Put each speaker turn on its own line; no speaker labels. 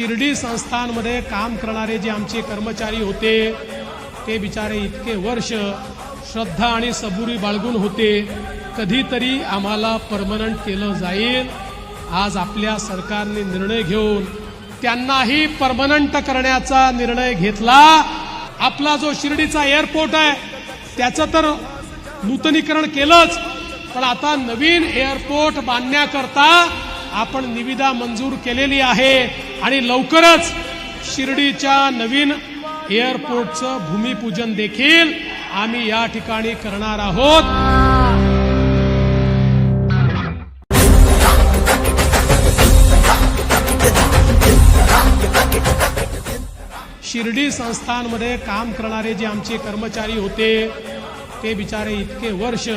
शिर्डी संस्थांमध्ये काम करणारे जे आमचे कर्मचारी होते ते बिचारे इतके वर्ष श्रद्धा आणि सबुरी बाळगून होते, कधीतरी आम्हाला परमनंट केलं जाईल। आज आपल्या सरकारने निर्णय घेऊन त्यांनाही परमनंट करण्याचा निर्णय घेतला। आपला जो शिर्डीचा एअरपोर्ट आहे त्याचं तर नूतनीकरण केलंच, पण आता नवीन एअरपोर्ट बांधण्याकरता आपण निविदा मंजूर केलेली आहे आणि लवकरच शिर्डीच्या नवीन एअरपोर्टचं भूमिपूजन देखील आम्ही या ठिकाणी करणार आहोत। शिर्डी संस्थांमध्ये काम करणारे जे आमचे कर्मचारी होते ते बिचारे इतके वर्ष